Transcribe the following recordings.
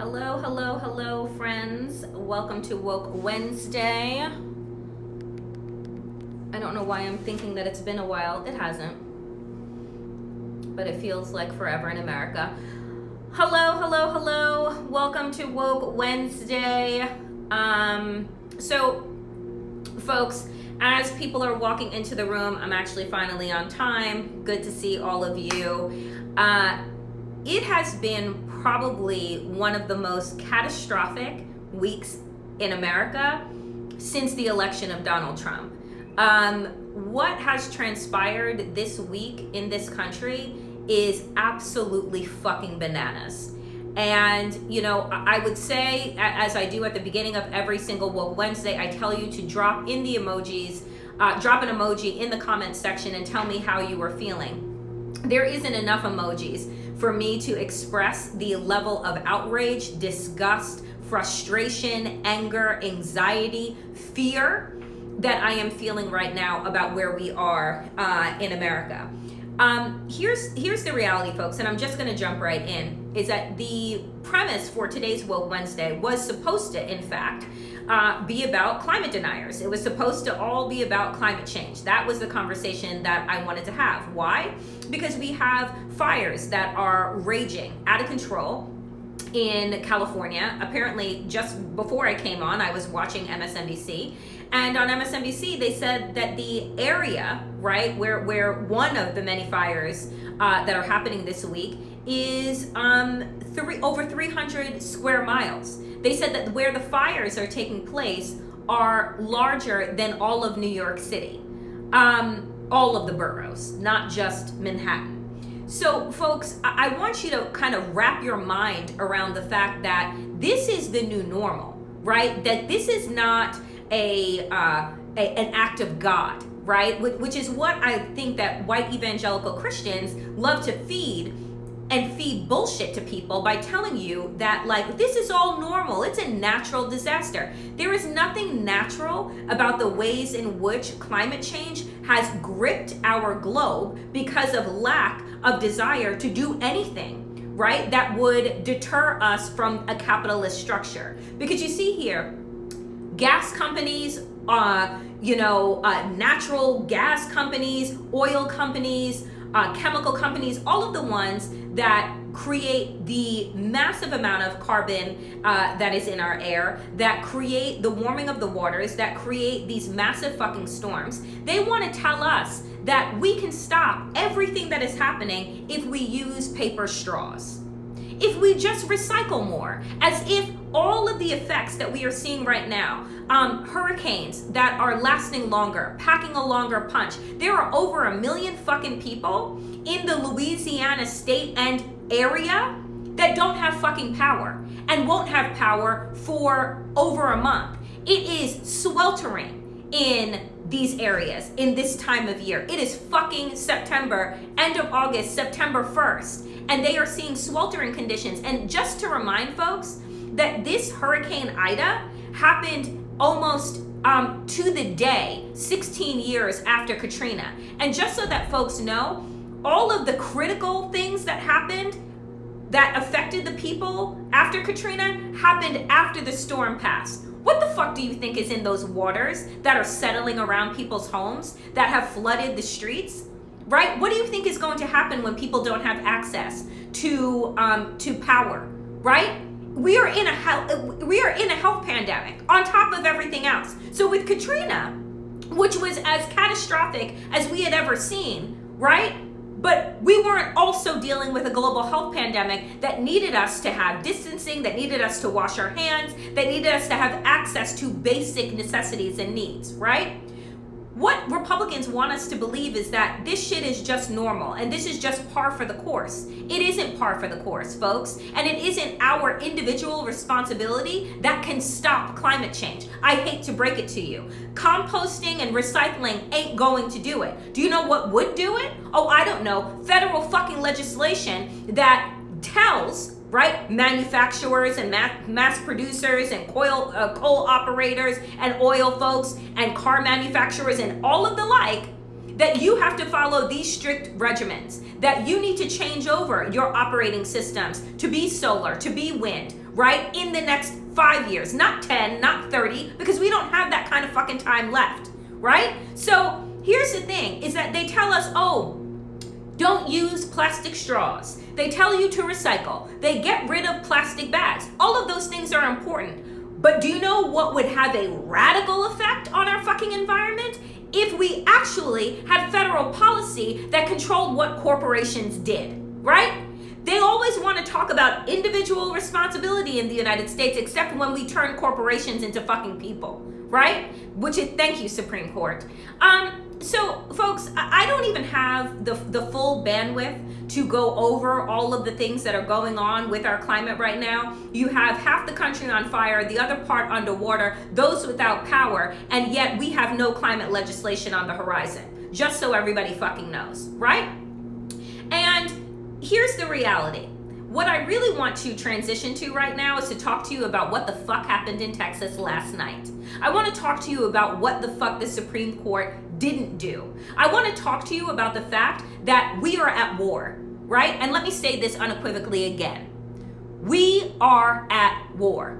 Hello, hello, hello, friends. Welcome to Woke Wednesday. I don't know why I'm thinking that it's been a while. It hasn't. But it feels like forever in America. Hello, hello, hello. Welcome to Woke Wednesday. So, folks, as people are walking into the room, I'm actually finally on time. Good to see all of you. It has been probably one of the most catastrophic weeks in America since the election of Donald Trump. What has transpired this week in this country is absolutely fucking bananas. And, you know, I would say, as I do at the beginning of every single Woke Wednesday, I tell you to drop in the emojis, drop an emoji in the comment section and tell me how you are feeling. There isn't enough emojis for me to express the level of outrage, disgust, frustration, anger, anxiety, fear that I am feeling right now about where we are in America. Here's the reality, folks, and I'm just going to jump right in, is that the premise for today's Woke Wednesday was supposed to, in fact, be about climate deniers. It was supposed to all be about climate change. That was the conversation that I wanted to have. Why? Because we have fires that are raging out of control in California. Apparently, just before I came on, I was watching MSNBC. And on MSNBC, they said that the area, right, where one of the many fires that are happening this week is over 300 square miles. They said that where the fires are taking place are larger than all of New York City, all of the boroughs, not just Manhattan. So, folks, I want you to kind of wrap your mind around the fact that this is the new normal, right? That this is not an act of God, right? Which is what I think that white evangelical Christians love to feed bullshit to people by telling you that, like, this is all normal. It's a natural disaster. There is nothing natural about the ways in which climate change has gripped our globe because of lack of desire to do anything, right, that would deter us from a capitalist structure. Because you see here, gas companies, natural gas companies, oil companies, chemical companies, all of the ones that create the massive amount of carbon that is in our air, that create the warming of the waters, that create these massive fucking storms. They want to tell us that we can stop everything that is happening if we use paper straws, if we just recycle more, as if all of the effects that we are seeing right now, hurricanes that are lasting longer, packing a longer punch. There are over 1 million fucking people in the Louisiana state and area that don't have fucking power and won't have power for over a month. It is sweltering in these areas in this time of year. It is fucking September, end of August, September 1st, and they are seeing sweltering conditions. And just to remind folks that this Hurricane Ida happened almost to the day 16 years after Katrina. And just so that folks know, all of the critical things that happened that affected the people after Katrina happened after the storm passed. What the fuck do you think is in those waters that are settling around people's homes, that have flooded the streets, right? What do you think is going to happen when people don't have access to power, right? We are in a health pandemic on top of everything else. So with Katrina, which was as catastrophic as we had ever seen, right? But we weren't also dealing with a global health pandemic that needed us to have distancing, that needed us to wash our hands, that needed us to have access to basic necessities and needs, right? What Republicans want us to believe is that this shit is just normal and this is just par for the course. It isn't par for the course, folks, and it isn't our individual responsibility that can stop climate change. I hate to break it to you. Composting and recycling ain't going to do it. Do you know what would do it? Oh, I don't know. Federal fucking legislation that tells, right, manufacturers and mass producers and coal operators and oil folks and car manufacturers and all of the like, that you have to follow these strict regimens, that you need to change over your operating systems to be solar, to be wind, right? In the next 5 years, not 10, not 30, because we don't have that kind of fucking time left, right? So here's the thing, is that they tell us, oh, don't use plastic straws. They tell you to recycle. They get rid of plastic bags. All of those things are important. But do you know what would have a radical effect on our fucking environment? If we actually had federal policy that controlled what corporations did, right? They always want to talk about individual responsibility in the United States, except when we turn corporations into fucking people, right? Which is, thank you, Supreme Court. So folks, I don't even have the full bandwidth to go over all of the things that are going on with our climate right now. You have half the country on fire, the other part underwater, those without power, and yet we have no climate legislation on the horizon, just so everybody fucking knows, right? And here's the reality. What I really want to transition to right now is to talk to you about what the fuck happened in Texas last night. I want to talk to you about what the fuck the Supreme Court didn't do. I want to talk to you about the fact that we are at war, right? And let me say this unequivocally again. We are at war.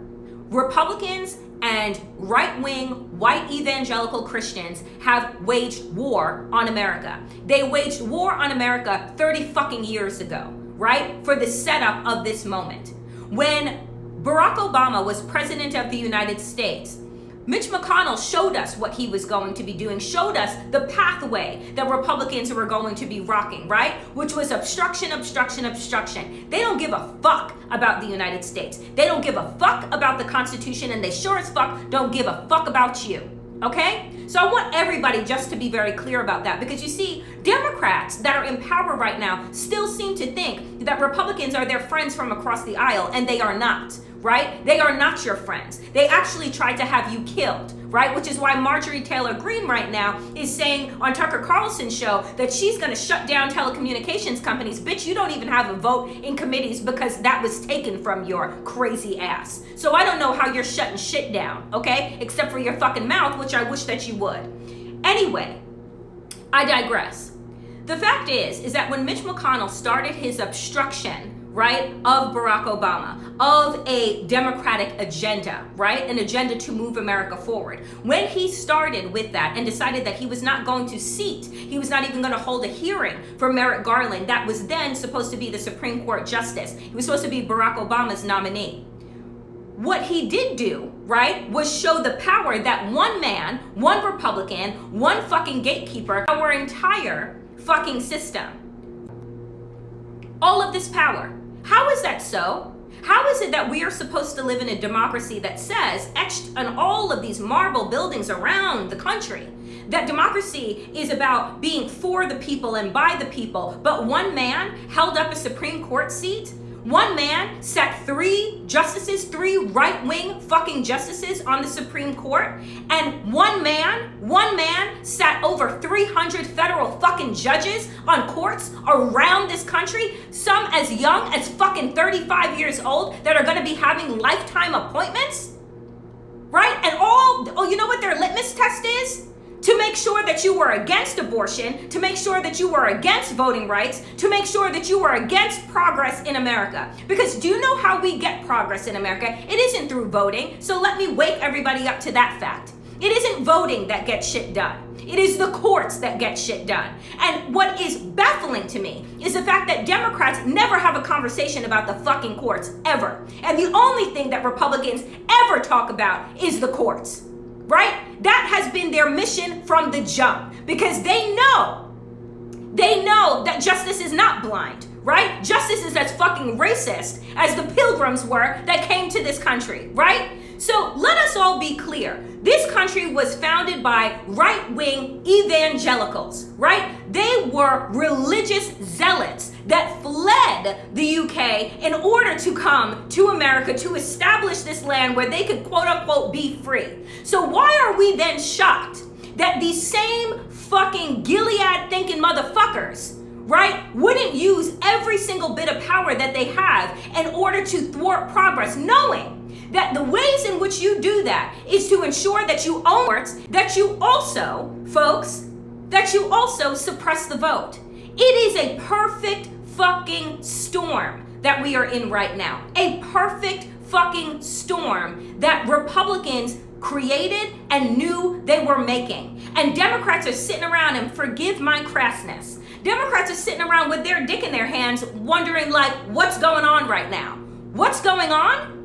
Republicans and right-wing white evangelical Christians have waged war on America. They waged war on America 30 fucking years ago, right? For the setup of this moment. When Barack Obama was president of the United States, Mitch McConnell showed us what he was going to be doing, showed us the pathway that Republicans were going to be rocking, right? Which was obstruction, obstruction, obstruction. They don't give a fuck about the United States. They don't give a fuck about the Constitution, and they sure as fuck don't give a fuck about you, okay? So I want everybody just to be very clear about that, because you see, Democrats that are in power right now still seem to think that Republicans are their friends from across the aisle, and they are not. Right? They are not your friends. They actually tried to have you killed, right? Which is why Marjorie Taylor Greene right now is saying on Tucker Carlson's show that she's going to shut down telecommunications companies. Bitch, you don't even have a vote in committees because that was taken from your crazy ass. So I don't know how you're shutting shit down, okay? Except for your fucking mouth, which I wish that you would. Anyway, I digress. The fact is that when Mitch McConnell started his obstruction, right, of Barack Obama, of a Democratic agenda, right, an agenda to move America forward. When he started with that and decided that he was not going to seat, he was not even going to hold a hearing for Merrick Garland, that was then supposed to be the Supreme Court justice. He was supposed to be Barack Obama's nominee. What he did do, right, was show the power that one man, one Republican, one fucking gatekeeper, our entire fucking system. All of this power. How is that so? How is it that we are supposed to live in a democracy that says, etched on all of these marble buildings around the country, that democracy is about being for the people and by the people, but one man held up a Supreme Court seat? One man sat 3 justices, 3 right-wing fucking justices on the Supreme Court, and one man sat over 300 federal fucking judges on courts around this country, some as young as fucking 35 years old that are gonna be having lifetime appointments, right? And you know what their litmus test is? To make sure that you were against abortion, to make sure that you were against voting rights, to make sure that you were against progress in America. Because do you know how we get progress in America? It isn't through voting, so let me wake everybody up to that fact. It isn't voting that gets shit done. It is the courts that get shit done. And what is baffling to me is the fact that Democrats never have a conversation about the fucking courts, ever. And the only thing that Republicans ever talk about is the courts. Right? That has been their mission from the jump, because they know that justice is not blind, right? Justice is as fucking racist as the pilgrims were that came to this country, right? So let us all be clear. This country was founded by right-wing evangelicals, right? They were religious zealots that fled the UK in order to come to America to establish this land where they could quote unquote be free. So why are we then shocked that these same fucking Gilead thinking motherfuckers, right, wouldn't use every single bit of power that they have in order to thwart progress, knowing that the ways in which you do that is to ensure that you own courts, that you also, folks, that you also suppress the vote. It is a perfect fucking storm that we are in right now. A perfect fucking storm that Republicans created and knew they were making. And Democrats are sitting around, and forgive my crassness, Democrats are sitting around with their dick in their hands wondering like, what's going on right now? What's going on?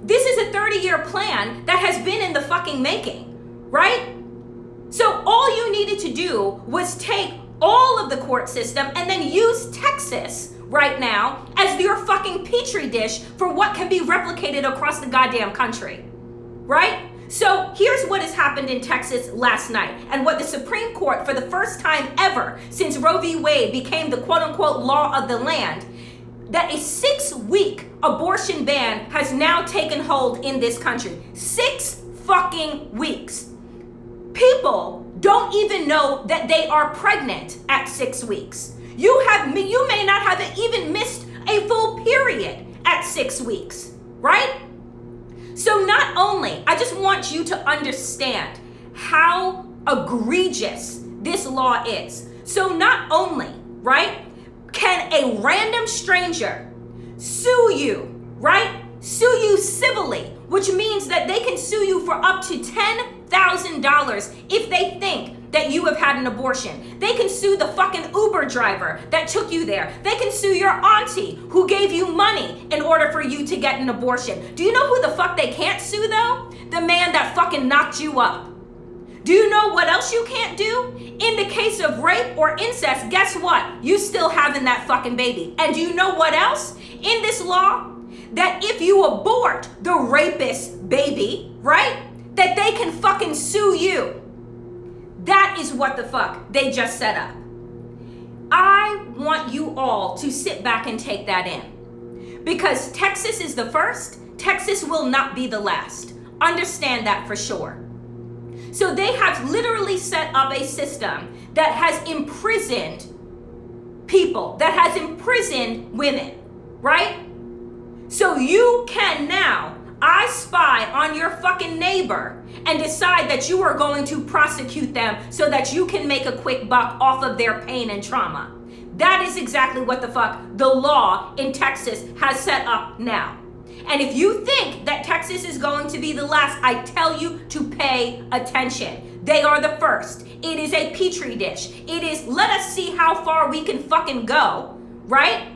This is a 30-year plan that has been in the fucking making, right? So all you needed to do was take all of the court system and then use Texas right now as your fucking petri dish for what can be replicated across the goddamn country, right? So here's what has happened in Texas last night, and what the Supreme Court, for the first time ever since Roe v. Wade became the quote-unquote law of the land, that a 6-week abortion ban has now taken hold in this country. 6 fucking weeks. People don't even know that they are pregnant at 6 weeks. You may not have even missed a full period at 6 weeks, right? So not only, I just want you to understand how egregious this law is. So not only, right, can a random stranger sue you, right? Sue you civilly, which means that they can sue you for up to $10,000 if they think that you have had an abortion. They can sue the fucking Uber driver that took you there. They can sue your auntie who gave you money in order for you to get an abortion. Do you know who the fuck they can't sue though? The man that fucking knocked you up. Do you know what else you can't do? In the case of rape or incest, guess what? You still having that fucking baby. And do you know what else? In this law, that if you abort the rapist baby, right? That they can fucking sue you. That is what the fuck they just set up. I want you all to sit back and take that in. Because Texas is the first, Texas will not be the last. Understand that for sure. So they have literally set up a system that has imprisoned people, that has imprisoned women, right? So you can now, I spy on your fucking neighbor and decide that you are going to prosecute them so that you can make a quick buck off of their pain and trauma. That is exactly what the fuck the law in Texas has set up now. And if you think that Texas is going to be the last, I tell you to pay attention. They are the first. It is a petri dish. It is, let us see how far we can fucking go, right?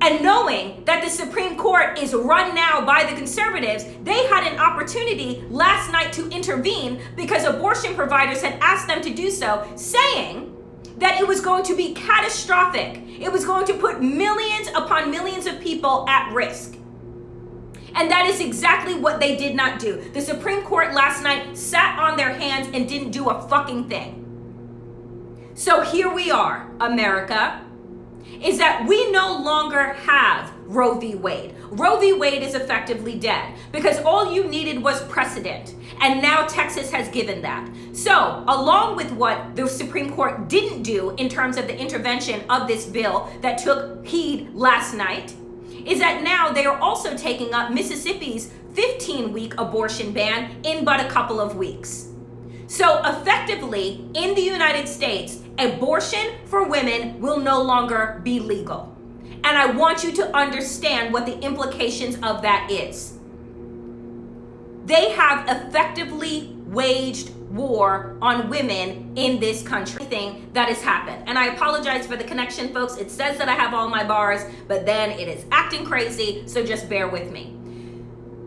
And knowing that the Supreme Court is run now by the conservatives, they had an opportunity last night to intervene because abortion providers had asked them to do so, saying that it was going to be catastrophic. It was going to put millions upon millions of people at risk. And that is exactly what they did not do. The Supreme Court last night sat on their hands and didn't do a fucking thing. So here we are, America, is that we no longer have Roe v. Wade. Roe v. Wade is effectively dead because all you needed was precedent. And now Texas has given that. So along with what the Supreme Court didn't do in terms of the intervention of this bill that took heed last night, is that now they are also taking up Mississippi's 15-week abortion ban in but a couple of weeks. So effectively, in the United States, abortion for women will no longer be legal. And I want you to understand what the implications of that is. They have effectively waged war on women in this country. Thing that has happened. And I apologize for the connection, folks. It says that I have all my bars, but then it is acting crazy, so just bear with me.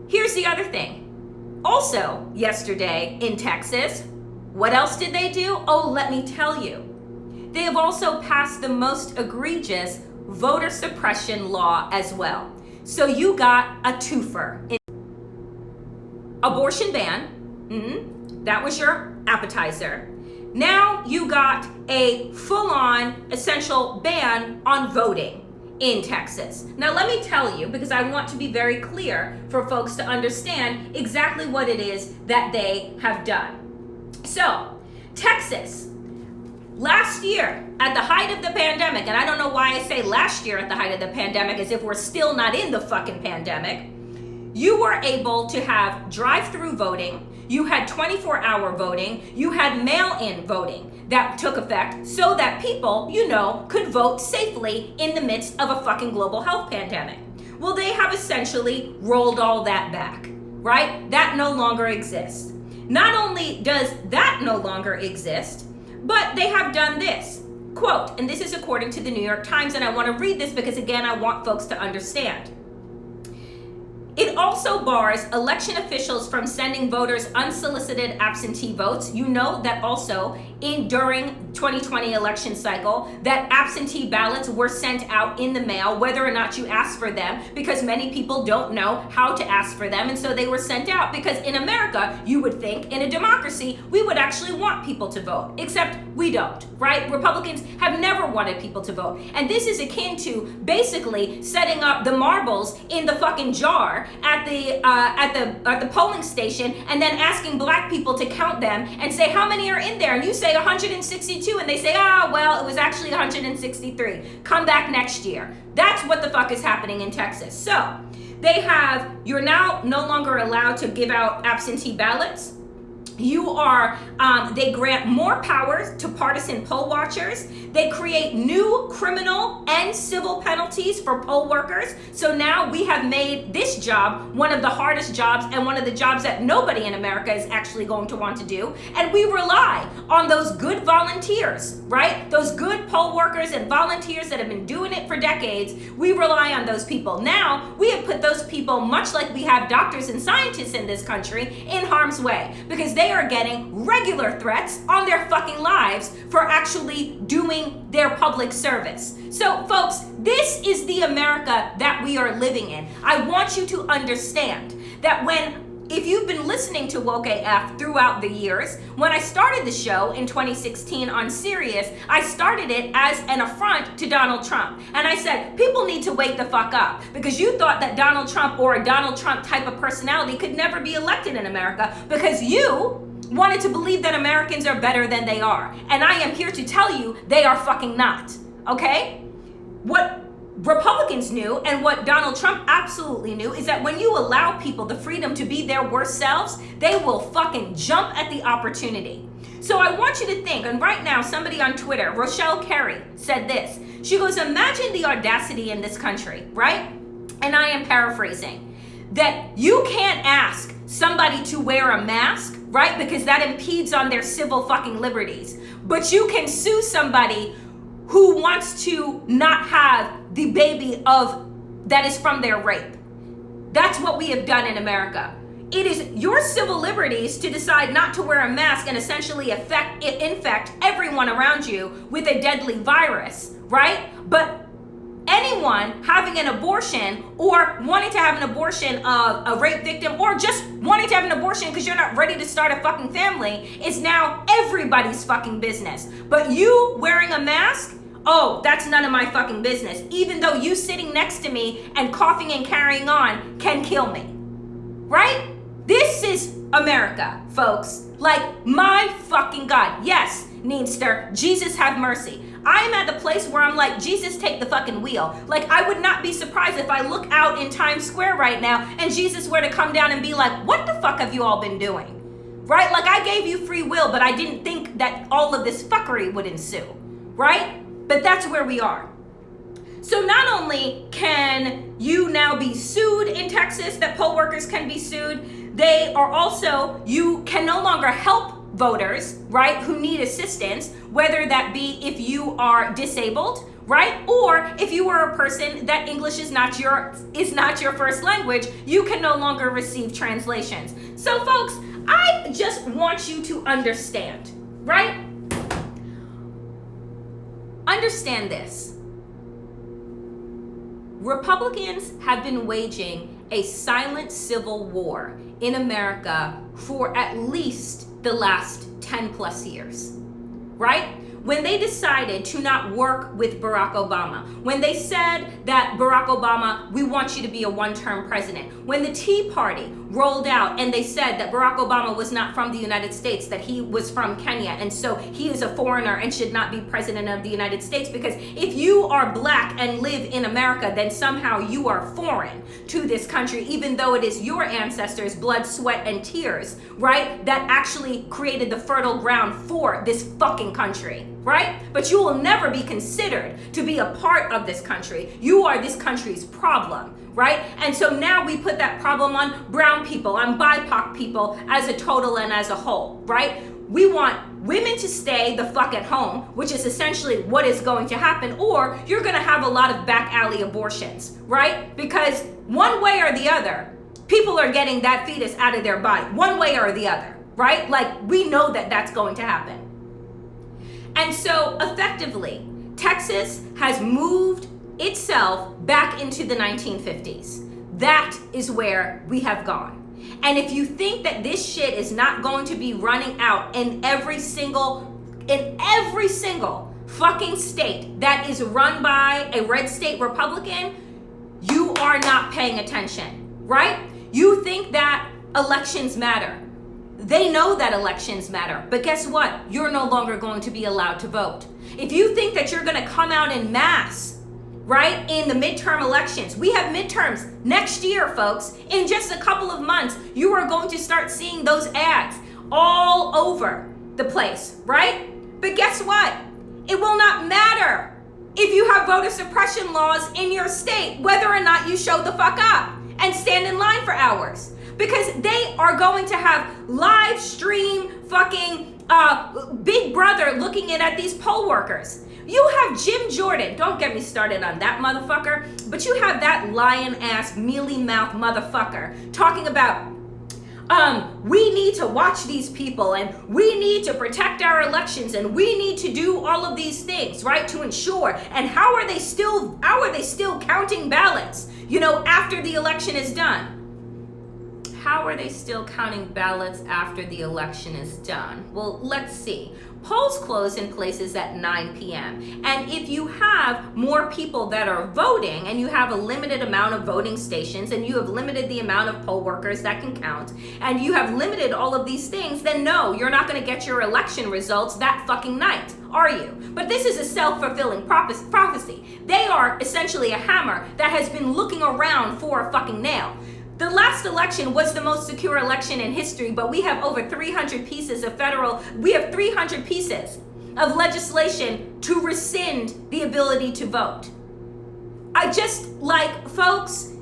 Here's the other thing. Also, yesterday in Texas, what else did they do? Oh, let me tell you. They have also passed the most egregious voter suppression law as well. So you got a twofer. Abortion ban. That was your appetizer. Now you got a full-on essential ban on voting in Texas. Now let me tell you, because I want to be very clear for folks to understand exactly what it is that they have done. So, Texas, last year at the height of the pandemic, and I don't know why I say last year at the height of the pandemic as if we're still not in the fucking pandemic, you were able to have drive-through voting. you had 24-hour voting, you had mail-in voting that took effect so that people, could vote safely in the midst of a fucking global health pandemic. Well, they have essentially rolled all that back, right? That no longer exists. Not only does that no longer exist, but they have done this. Quote, and this is according to the New York Times, and I want to read this because, again, I want folks to understand. It also bars election officials from sending voters unsolicited absentee votes. You know that also during 2020 election cycle, that absentee ballots were sent out in the mail, whether or not you asked for them, because many people don't know how to ask for them. And so they were sent out because in America, you would think in a democracy, we would actually want people to vote, except we don't, right? Republicans have never wanted people to vote. And this is akin to basically setting up the marbles in the fucking jar at the polling station and then asking black people to count them and say how many are in there, and you say 162 and they say well, it was actually 163, come back next year. That's what the fuck is happening in Texas. So you're now no longer allowed to give out absentee ballots. They grant more powers to partisan poll watchers. They create new criminal and civil penalties for poll workers. So now we have made this job one of the hardest jobs and one of the jobs that nobody in America is actually going to want to do. And we rely on those good volunteers, right? Those good poll workers and volunteers that have been doing it for decades. We rely on those people. Now we have put those people, much like we have doctors and scientists in this country, in harm's way because they are getting regular threats on their fucking lives for actually doing their public service. So folks, this is the America that we are living in. I want you to understand that if you've been listening to Woke AF throughout the years, when I started the show in 2016 on Sirius, I started it as an affront to Donald Trump. And I said, people need to wake the fuck up because you thought that Donald Trump or a Donald Trump type of personality could never be elected in America because you wanted to believe that Americans are better than they are. And I am here to tell you they are fucking not, okay? What Republicans knew and what Donald Trump absolutely knew is that when you allow people the freedom to be their worst selves, they will fucking jump at the opportunity. So I want you to think, and right now somebody on Twitter, Rochelle Carey, said this. She goes, imagine the audacity in this country, right? And I am paraphrasing, that you can't ask somebody to wear a mask, right? Because that impedes on their civil fucking liberties. But you can sue somebody who wants to not have the baby that is from their rape. That's what we have done in America. It is your civil liberties to decide not to wear a mask and essentially infect everyone around you with a deadly virus, right? But anyone having an abortion or wanting to have an abortion of a rape victim or just wanting to have an abortion because you're not ready to start a fucking family is now everybody's fucking business. But you wearing a mask, oh, that's none of my fucking business. Even though you sitting next to me and coughing and carrying on can kill me, right? This is America, folks. Like, my fucking God. Yes, Neenster, Jesus have mercy. I'm at the place where I'm like, Jesus, take the fucking wheel. Like, I would not be surprised if I look out in Times Square right now and Jesus were to come down and be like, what the fuck have you all been doing? Right? Like, I gave you free will, but I didn't think that all of this fuckery would ensue. Right? But that's where we are. So not only can you now be sued in Texas, that poll workers can be sued, you can no longer help voters, right, who need assistance, whether that be if you are disabled, right, or if you are a person that English is not your first language, you can no longer receive translations. So folks, I just want you to understand, right? Understand this. Republicans have been waging a silent civil war in America for at least the last 10 plus years, right? when they decided to not work with Barack Obama, when they said that Barack Obama, we want you to be a one-term president, when the Tea Party rolled out and they said that Barack Obama was not from the United States, that he was from Kenya, and so he is a foreigner and should not be president of the United States, because if you are black and live in America, then somehow you are foreign to this country, even though it is your ancestors' blood, sweat, and tears, right, that actually created the fertile ground for this fucking country, right? But you will never be considered to be a part of this country. You are this country's problem, right? And so now we put that problem on brown people, on BIPOC people as a total and as a whole, right? We want women to stay the fuck at home, which is essentially what is going to happen, or you're gonna have a lot of back alley abortions, right? Because one way or the other, people are getting that fetus out of their body, one way or the other, right? Like, we know that that's going to happen. And so effectively, Texas has moved itself back into the 1950s. That is where we have gone. And if you think that this shit is not going to be running out in every single fucking state that is run by a red state Republican, you are not paying attention, right? You think that elections matter. They know that elections matter, but guess what? You're no longer going to be allowed to vote. If you think that you're going to come out in mass, right, in the midterm elections, we have midterms next year, folks. In just a couple of months, you are going to start seeing those ads all over the place, right? But guess what? It will not matter if you have voter suppression laws in your state, whether or not you show the fuck up and stand in line for hours. Because they are going to have live stream fucking Big Brother looking in at these poll workers. You have Jim Jordan, don't get me started on that motherfucker, but you have that lion-ass, mealy-mouth motherfucker talking about, we need to watch these people, and we need to protect our elections, and we need to do all of these things, right, to ensure. And how are they still counting ballots, you know, after the election is done? How are they still counting ballots after the election is done? Well, let's see. Polls close in places at 9 p.m. And if you have more people that are voting, and you have a limited amount of voting stations, and you have limited the amount of poll workers that can count, and you have limited all of these things, then no, you're not going to get your election results that fucking night, are you? But this is a self-fulfilling prophecy. They are essentially a hammer that has been looking around for a fucking nail. The last election was the most secure election in history, but we have over 300 pieces of legislation to rescind the ability to vote. Folks,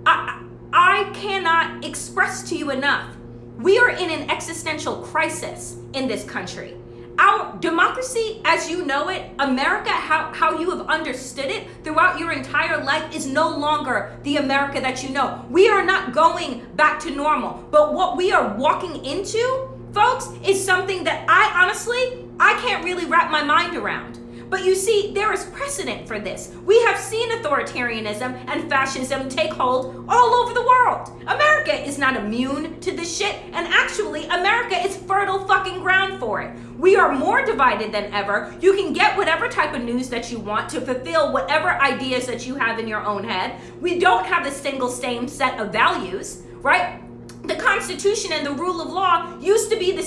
I cannot express to you enough. We are in an existential crisis in this country. Our democracy, as you know it, America, how you have understood it throughout your entire life, is no longer the America that you know. We are not going back to normal. But what we are walking into, folks, is something that I can't really wrap my mind around. But you see, there is precedent for this. We have seen authoritarianism and fascism take hold all over the world. America is not immune to this shit, and actually, America is fertile fucking ground for it. We are more divided than ever. You can get whatever type of news that you want to fulfill whatever ideas that you have in your own head. We don't have the single same set of values, right? The Constitution and the rule of law used to be the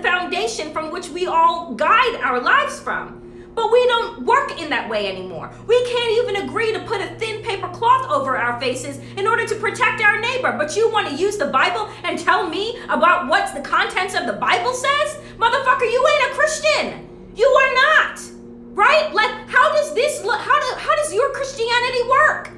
foundation from which we all guide our lives from. But we don't work in that way anymore. We can't even agree to put a thin paper cloth over our faces in order to protect our neighbor. But you want to use the Bible and tell me about what the contents of the Bible says? Motherfucker, you ain't a Christian. You are not. Right? Like, how does your Christianity work?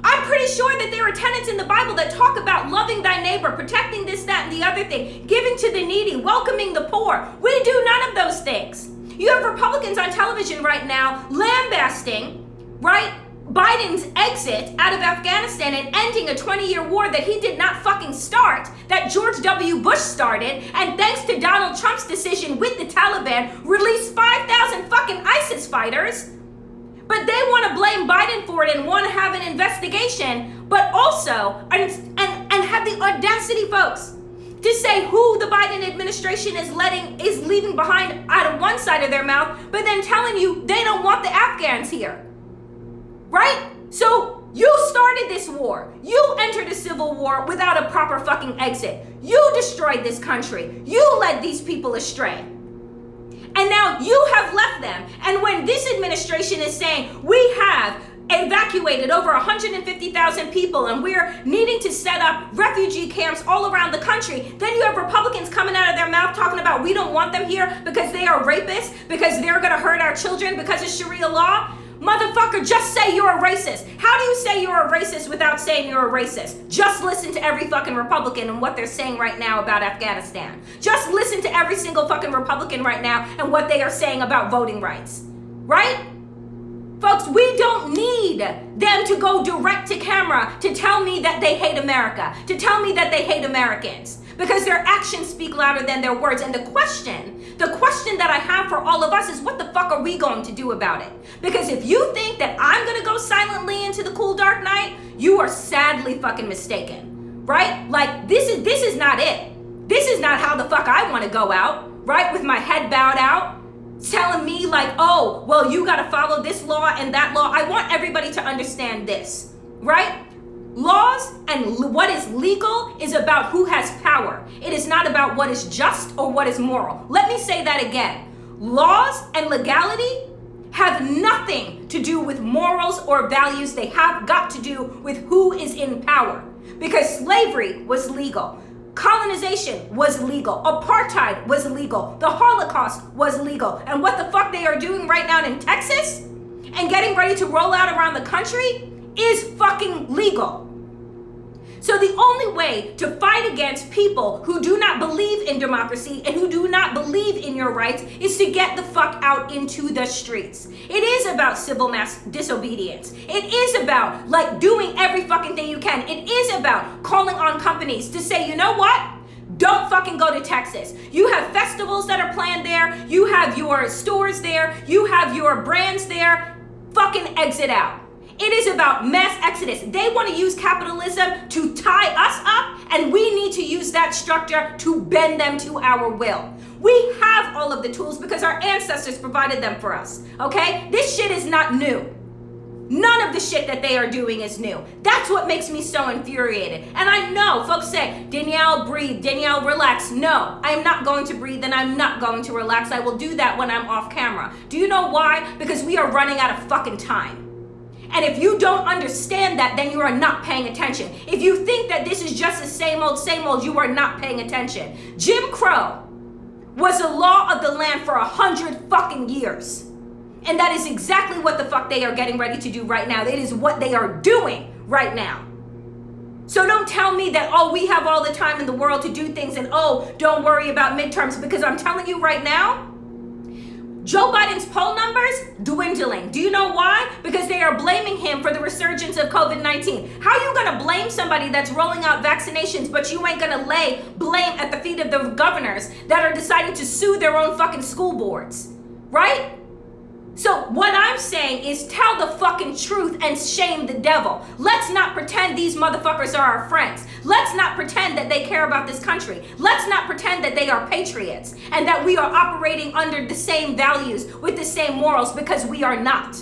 I'm pretty sure that there are tenets in the Bible that talk about loving thy neighbor, protecting this, that, and the other thing, giving to the needy, welcoming the poor. We do none of those things. You have Republicans on television right now lambasting, right, Biden's exit out of Afghanistan and ending a 20-year war that he did not fucking start, that George W. Bush started, and thanks to Donald Trump's decision with the Taliban, released 5,000 fucking ISIS fighters. But they want to blame Biden for it and want to have an investigation, but also, and have the audacity, folks, to say who the Biden administration is leaving behind out of one side of their mouth, but then telling you they don't want the Afghans here. Right? So you started this war. You entered a civil war without a proper fucking exit. You destroyed this country. You led these people astray. And now you have left them. And when this administration is saying we have evacuated over 150,000 people and we're needing to set up refugee camps all around the country, then you have Republicans coming out of their mouth talking about we don't want them here because they are rapists, because they're going to hurt our children because of Sharia law. Motherfucker, just say you're a racist. How do you say you're a racist without saying you're a racist? Just listen to every fucking Republican and what they're saying right now about Afghanistan. Just listen to every single fucking Republican right now and what they are saying about voting rights. Right? Folks, we don't need them to go direct to camera to tell me that they hate America, to tell me that they hate Americans, because their actions speak louder than their words. And the question that I have for all of us is, what the fuck are we going to do about it? Because if you think that I'm going to go silently into the cool dark night, you are sadly fucking mistaken, right? Like, this is not it. This is not how the fuck I want to go out, right? With my head bowed out, telling me like, oh, well, you got to follow this law and that law. I want everybody to understand this, right? Laws and what is legal is about who has power. It is not about what is just or what is moral. Let me say that again. Laws and legality have nothing to do with morals or values. They have got to do with who is in power. Because slavery was legal. Colonization was legal. Apartheid was legal. The Holocaust was legal. And what the fuck they are doing right now in Texas and getting ready to roll out around the country is fucking legal. So the only way to fight against people who do not believe in democracy and who do not believe in your rights is to get the fuck out into the streets. It is about civil mass disobedience. It is about like doing every fucking thing you can. It is about calling on companies to say, you know what? Don't fucking go to Texas. You have festivals that are planned there. You have your stores there. You have your brands there. Fucking exit out. It is about mass exodus. They want to use capitalism to tie us up, and we need to use that structure to bend them to our will. We have all of the tools because our ancestors provided them for us, okay? This shit is not new. None of the shit that they are doing is new. That's what makes me so infuriated. And I know folks say, Danielle, breathe, Danielle, relax. No, I am not going to breathe and I'm not going to relax. I will do that when I'm off camera. Do you know why? Because we are running out of fucking time. And if you don't understand that, then you are not paying attention. If you think that this is just the same old, you are not paying attention. Jim Crow was a law of the land for 100 fucking years. And that is exactly what the fuck they are getting ready to do right now. It is what they are doing right now. So don't tell me that, oh, we have all the time in the world to do things and, oh, don't worry about midterms, because I'm telling you right now, Joe Biden's poll numbers dwindling. Do you know why? Because they are blaming him for the resurgence of COVID-19. How are you going to blame somebody that's rolling out vaccinations, but you ain't going to lay blame at the feet of the governors that are deciding to sue their own fucking school boards? Right? So what I'm saying is tell the fucking truth and shame the devil. Let's not pretend these motherfuckers are our friends. Let's not pretend that they care about this country. Let's not pretend that they are patriots and that we are operating under the same values with the same morals, because we are not.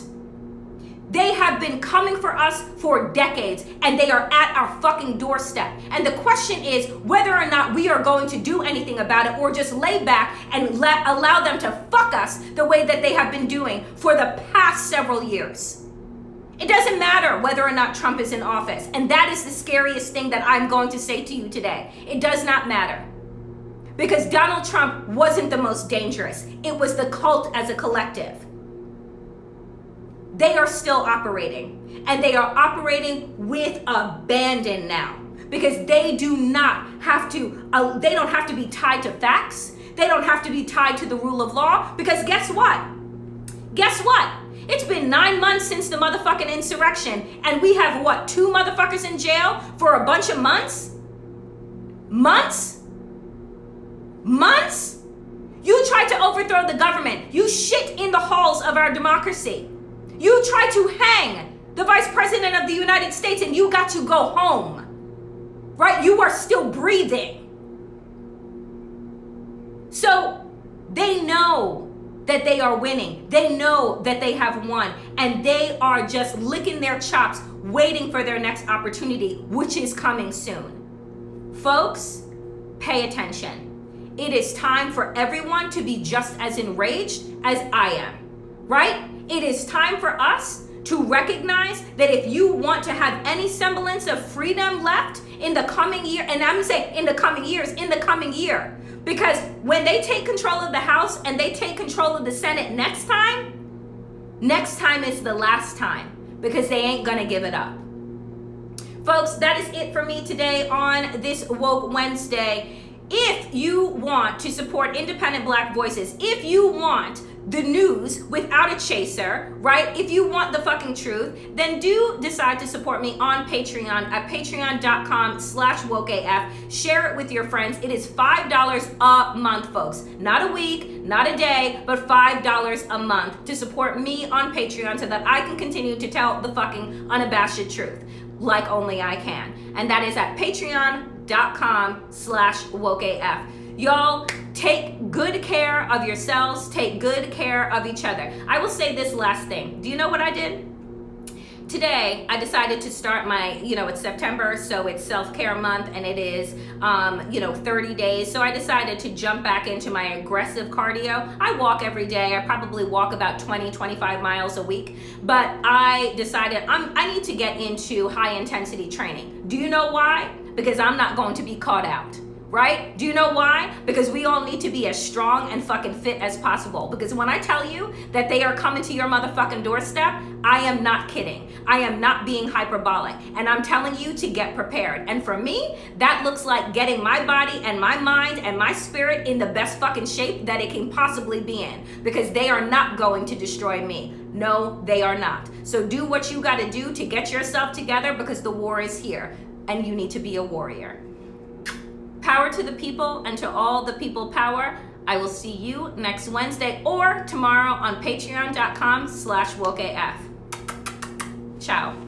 They have been coming for us for decades, and they are at our fucking doorstep. And the question is whether or not we are going to do anything about it, or just lay back and allow them to fuck us the way that they have been doing for the past several years. It doesn't matter whether or not Trump is in office. And that is the scariest thing that I'm going to say to you today. It does not matter. Because Donald Trump wasn't the most dangerous. It was the cult as a collective. They are still operating, and they are operating with abandon now, because they do not have to, they don't have to be tied to facts. They don't have to be tied to the rule of law, because guess what? Guess what? It's been 9 months since the motherfucking insurrection, and we have what, 2 motherfuckers in jail for a bunch of months? Months? Months? You tried to overthrow the government. You shit in the halls of our democracy. You tried to hang the Vice President of the United States, and you got to go home, right? You are still breathing. So they know that they are winning. They know that they have won. And they are just licking their chops, waiting for their next opportunity, which is coming soon. Folks, pay attention. It is time for everyone to be just as enraged as I am, right? It is time for us to recognize that if you want to have any semblance of freedom left in the coming year, and I'm saying in the coming years, in the coming year, because when they take control of the House and they take control of the Senate next time is the last time, because they ain't gonna give it up. Folks, that is it for me today on this Woke Wednesday. If you want to support independent Black voices, if you want the news without a chaser, right? If you want the fucking truth, then do decide to support me on Patreon at patreon.com/wokeaf. Share it with your friends. It is $5 a month, folks. Not a week, not a day, but $5 a month to support me on Patreon so that I can continue to tell the fucking unabashed truth like only I can. And that is at patreon.com/wokeaf. Y'all, take good care of yourselves. Take good care of each other. I will say this last thing. Do you know what I did? Today, I decided to start my, it's September, so it's self-care month, and it is, 30 days. So I decided to jump back into my aggressive cardio. I walk every day. I probably walk about 20-25 miles a week. But I decided I need to get into high-intensity training. Do you know why? Because I'm not going to be caught out. Right? Do you know why? Because we all need to be as strong and fucking fit as possible. Because when I tell you that they are coming to your motherfucking doorstep, I am not kidding. I am not being hyperbolic. And I'm telling you to get prepared. And for me, that looks like getting my body and my mind and my spirit in the best fucking shape that it can possibly be in. Because they are not going to destroy me. No, they are not. So do what you got to do to get yourself together, because the war is here and you need to be a warrior. Power to the people, and to all the people power. I will see you next Wednesday or tomorrow on patreon.com/wokeaf. Ciao.